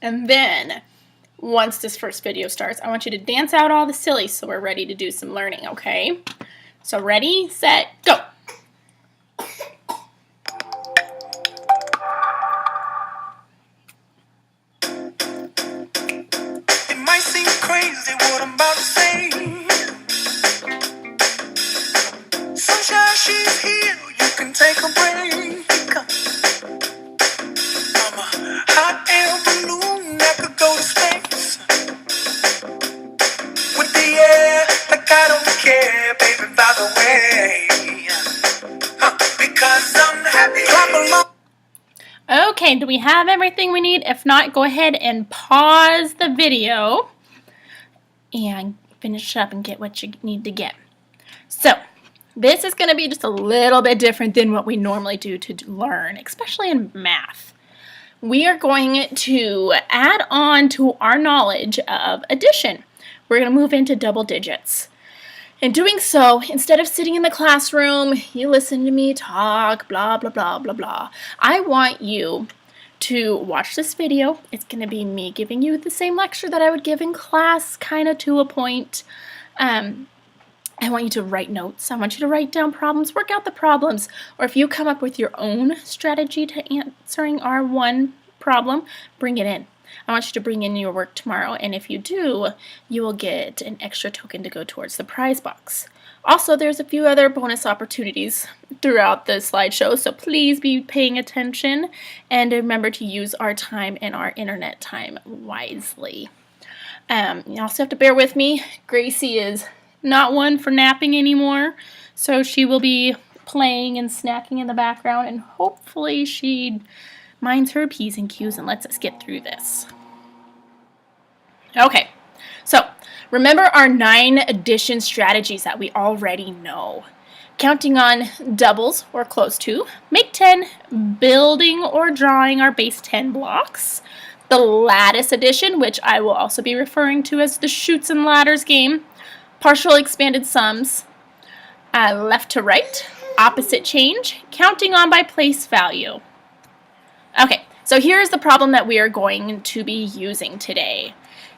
And then, once this first video starts, I want you to dance out all the silly so we're ready to do some learning, okay? So ready, set, go! It might seem crazy what I'm about to say. Sunshine, she's here, you can take a break. I'm a hot air balloon that could go to space. With the air, like I don't care, baby, by the way. Because I'm happy. Clap along. Okay, do we have everything we need? If not, go ahead and pause the video and finish up and get what you need to get. So, this is going to be just a little bit different than what we normally do to learn, especially in math. We are going to add on to our knowledge of addition. We're going to move into double digits. In doing so, instead of sitting in the classroom, you listen to me talk, blah, blah, blah, blah, blah. I want you to watch this video. It's going to be me giving you the same lecture that I would give in class, kind of to a point. I want you to write notes. I want you to write down problems, work out the problems. Or if you come up with your own strategy to answering our one problem, bring it in. I want you to bring in your work tomorrow, and if you do, you will get an extra token to go towards the prize box. Also, there's a few other bonus opportunities throughout the slideshow, so please be paying attention, and remember to use our time and our internet time wisely. You also have to bear with me. Gracie is not one for napping anymore, so she will be playing and snacking in the background, and hopefully she minds her P's and Q's and lets us get through this. Okay, so remember our 9 addition strategies that we already know. Counting on doubles or close to, make 10, building or drawing our base 10 blocks, the lattice addition, which I will also be referring to as the chutes and ladders game, partial expanded sums, left to right, opposite change, counting on by place value. Okay, so here's the problem that we are going to be using today.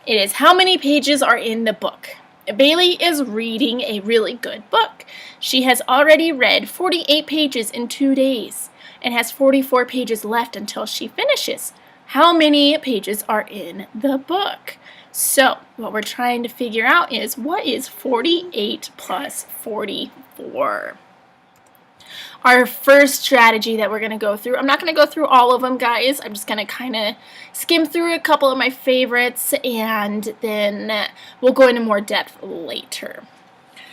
It is how many pages are in the book. Bailey is reading a really good book. She has already read 48 pages in 2 days and has 44 pages left until she finishes. How many pages are in the book? So what we're trying to figure out is, what is 48 plus 44? Our first strategy that we're going to go through, I'm not going to go through all of them, guys. I'm just going to kind of skim through a couple of my favorites, and then we'll go into more depth later.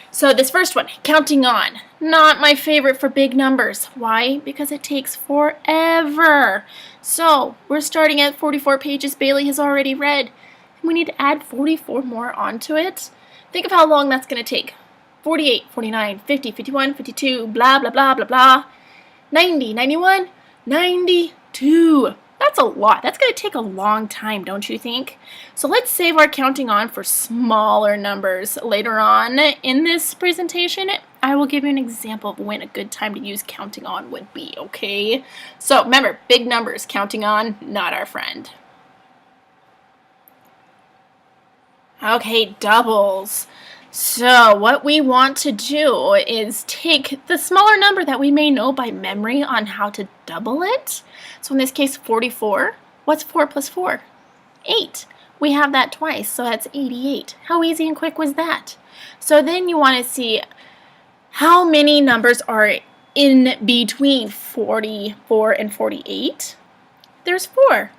So this first one, counting on, not my favorite for big numbers. Why? Because it takes forever. So we're starting at 44 pages Bailey has already read, and we need to add 44 more onto it. Think of how long that's going to take. 48, 49, 50, 51, 52, blah, blah, blah, blah, blah. 90, 91, 92. That's a lot. That's going to take a long time, don't you think? So let's save our counting on for smaller numbers. Later on in this presentation, I will give you an example of when a good time to use counting on would be, okay? So remember, big numbers, counting on, not our friend. Okay, doubles. So what we want to do is take the smaller number that we may know by memory on how to double it. So in this case, 44. What's 4 plus 4? 8. We have that twice, so that's 88. How easy and quick was that? So then you want to see how many numbers are in between 44 and 48. There's 4.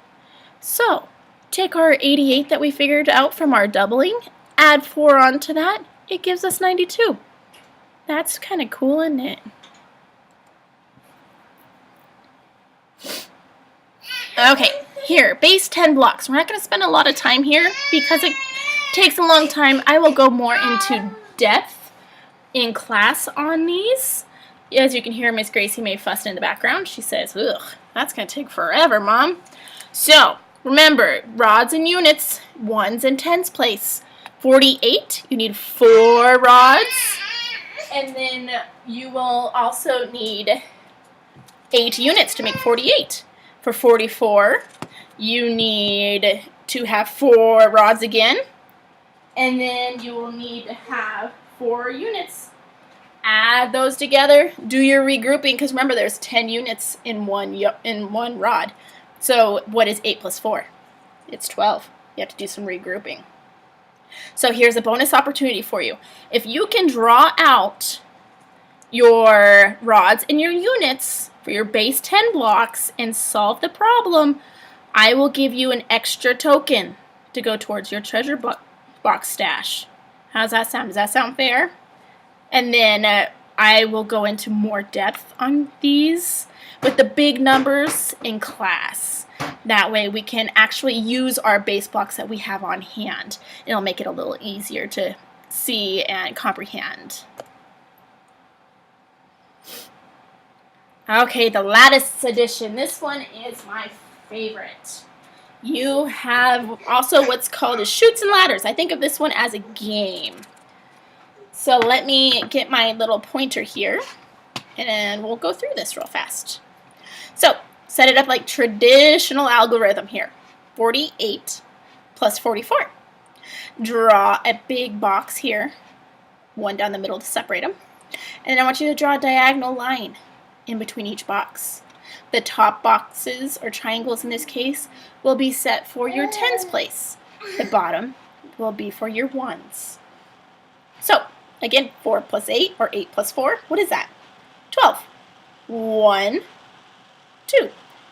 So take our 88 that we figured out from our doubling, add 4 onto that, it gives us 92. That's kind of cool, isn't it? Okay, here, base 10 blocks. We're not going to spend a lot of time here because it takes a long time. I will go more into depth in class on these. As you can hear, Miss Gracie may fuss in the background. She says, ugh, that's going to take forever, Mom. So, remember, rods and units, ones and tens place. 48, you need 4 rods, and then you will also need 8 units to make 48. For 44, You need to have 4 rods again, and then you will need to have 4 units. Add those together, do your regrouping, because remember there's 10 units in one rod. So what is 8 plus 4? It's 12. You have to do some regrouping. So here's a bonus opportunity for you. If you can draw out your rods and your units for your base 10 blocks and solve the problem, I will give you an extra token to go towards your treasure box stash. How's that sound? Does that sound fair? And then I will go into more depth on these with the big numbers in class. That way we can actually use our base blocks that we have on hand. It'll make it a little easier to see and comprehend. Okay, the lattice edition. This one is my favorite. You have also what's called chutes and ladders. I think of this one as a game. So let me get my little pointer here, and we'll go through this real fast. So set it up like traditional algorithm here. 48 plus 44. Draw a big box here, one down the middle to separate them. And then I want you to draw a diagonal line in between each box. The top boxes, or triangles in this case, will be set for your tens place. The bottom will be for your ones. So, again, 4 plus 8, or 8 plus 4, what is that? 12. 1, 2.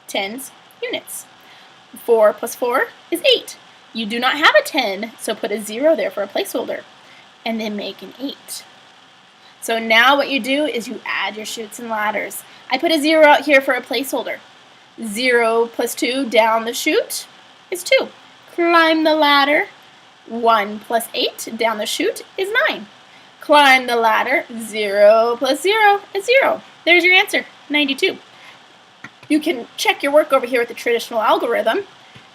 Tens, units. 4 plus 4 is 8. You do not have a 10, so put a 0 there for a placeholder, and then make an 8. So now what you do is you add your chutes and ladders. I put a 0 out here for a placeholder. 0 plus 2 down the chute is 2. Climb the ladder. 1 plus 8 down the chute is 9. Climb the ladder. 0 plus 0 is 0. There's your answer, 92. You can check your work over here with the traditional algorithm.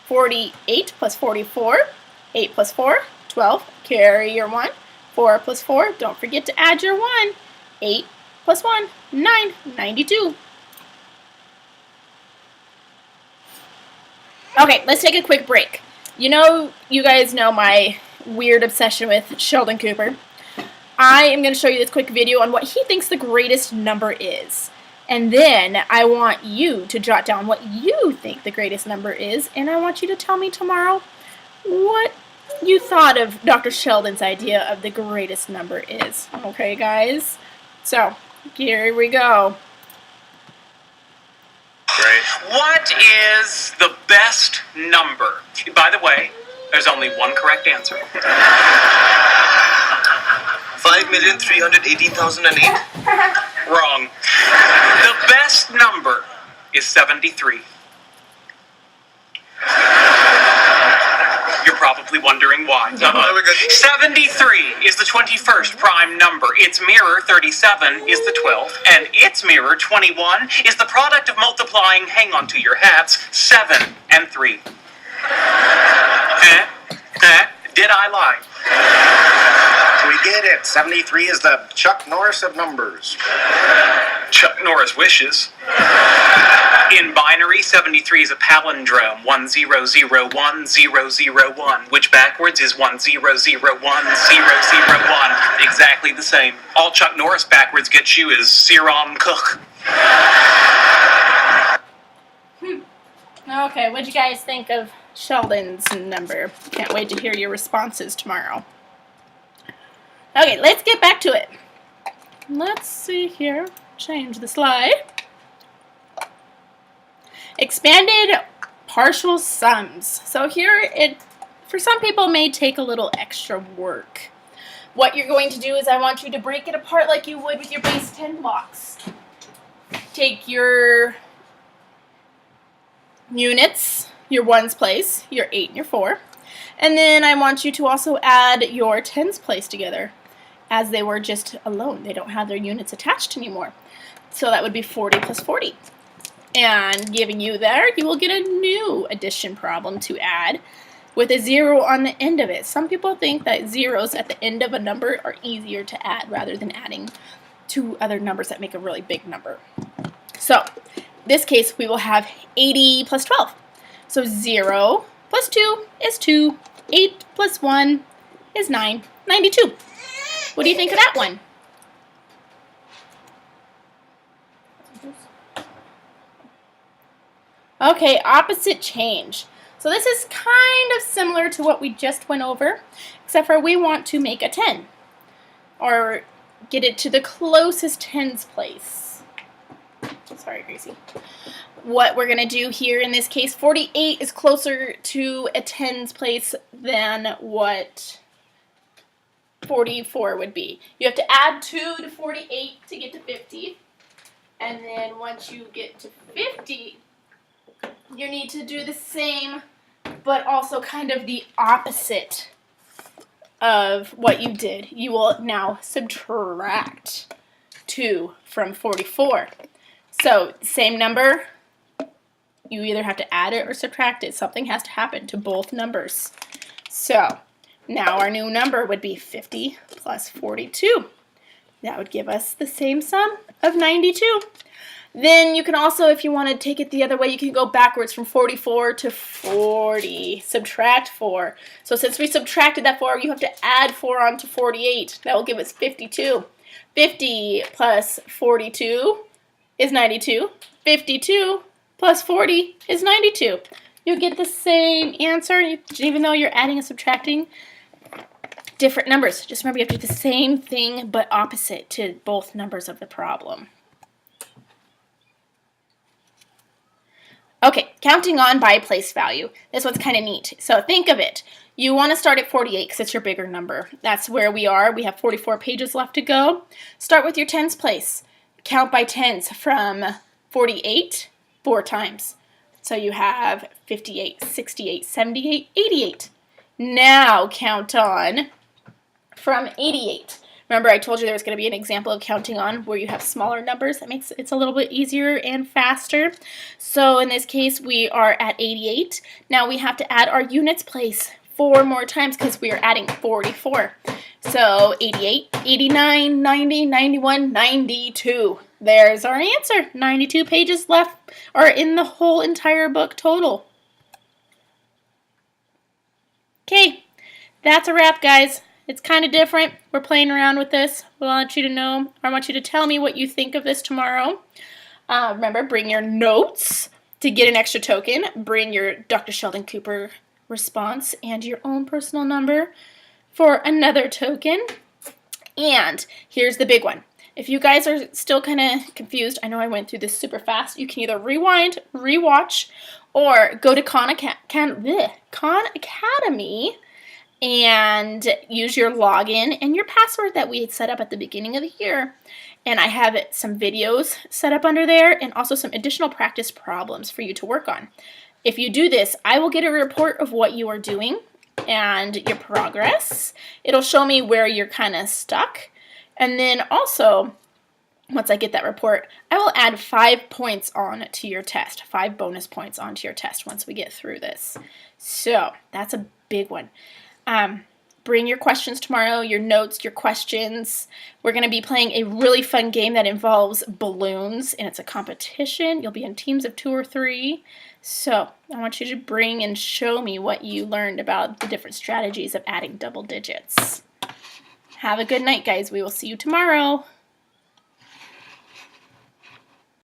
48 plus 44. 8 plus 4, 12. Carry your 1. 4 plus 4, don't forget to add your 1. 8 plus 1, 9, 92. Okay, let's take a quick break. You guys know my weird obsession with Sheldon Cooper. I am going to show you this quick video on what he thinks the greatest number is. And then I want you to jot down what you think the greatest number is, and I want you to tell me tomorrow what you thought of Dr. Sheldon's idea of the greatest number is. Okay, guys? So, here we go. Great. What is the best number? By the way, there's only one correct answer. 5,318,008. Wrong. The best number is 73. You're probably wondering why. 73 is the 21st prime number. Its mirror, 37, is the 12th. And its mirror, 21, is the product of multiplying, hang on to your hats, 7 and 3. Did I lie? We get it. 73 is the Chuck Norris of numbers. Chuck Norris wishes. In binary, 73 is a palindrome, 1001,001, which backwards is 1001,001. Exactly the same. All Chuck Norris backwards gets you is Ciaran Cook. Okay, what'd you guys think of Sheldon's number? Can't wait to hear your responses tomorrow. Okay, let's get back to it. Let's see here. Change the slide. Expanded partial sums. So here, for some people, may take a little extra work. What you're going to do is I want you to break it apart like you would with your base 10 blocks. Take your units, your ones place, your 8 and your 4. And then I want you to also add your tens place together, as they were just alone. They don't have their units attached anymore. So that would be 40 plus 40. And giving you there, you will get a new addition problem to add with a 0 on the end of it. Some people think that zeros at the end of a number are easier to add rather than adding two other numbers that make a really big number. So, in this case, we will have 80 plus 12. So 0 plus 2 is 2. 8 plus 1 is 9. 92. What do you think of that one? Okay, opposite change. So this is kind of similar to what we just went over, except for we want to make a 10, or get it to the closest tens place. Sorry, Gracie. What we're going to do here in this case, 48 is closer to a tens place than what 44 would be. You have to add 2 to 48 to get to 50. And then once you get to 50, you need to do the same, but also kind of the opposite of what you did. You will now subtract 2 from 44. So, same number, you either have to add it or subtract it. Something has to happen to both numbers. So, now our new number would be 50 plus 42. That would give us the same sum of 92. Then you can also, if you want to take it the other way, you can go backwards from 44 to 40. Subtract 4. So since we subtracted that 4, you have to add 4 onto 48. That will give us 52. 50 plus 42 is 92. 52 plus 40 is 92. You'll get the same answer, even though you're adding and subtracting different numbers. Just remember you have to do the same thing but opposite to both numbers of the problem. Okay, counting on by place value. This one's kind of neat. So think of it. You want to start at 48 because it's your bigger number. That's where we are. We have 44 pages left to go. Start with your tens place. Count by tens from 48 4 times. So you have 58, 68, 78, 88. Now count on from 88. Remember I told you there was going to be an example of counting on where you have smaller numbers. That makes it a little bit easier and faster. So in this case we are at 88. Now we have to add our units place 4 more times because we are adding 44. So 88, 89, 90, 91, 92. There's our answer. 92 pages left or in the whole entire book total. Okay, that's a wrap, guys. It's kind of different. We're playing around with this. We want you to know, I want you to tell me what you think of this tomorrow. Remember, bring your notes to get an extra token. Bring your Dr. Sheldon Cooper response and your own personal number for another token. And here's the big one. If you guys are still kind of confused, I know I went through this super fast, you can either rewind, rewatch, or go to Khan Academy and use your login and your password that we had set up at the beginning of the year. And I have some videos set up under there and also some additional practice problems for you to work on. If you do this, I will get a report of what you are doing and your progress. It'll show me where you're kind of stuck. And then also, once I get that report, I will add 5 points on to your test, 5 bonus points onto your test once we get through this. So that's a big one. Bring your questions tomorrow, your notes, your questions. We're going to be playing a really fun game that involves balloons, and it's a competition. You'll be in teams of 2 or 3. So I want you to bring and show me what you learned about the different strategies of adding double digits. Have a good night, guys. We will see you tomorrow.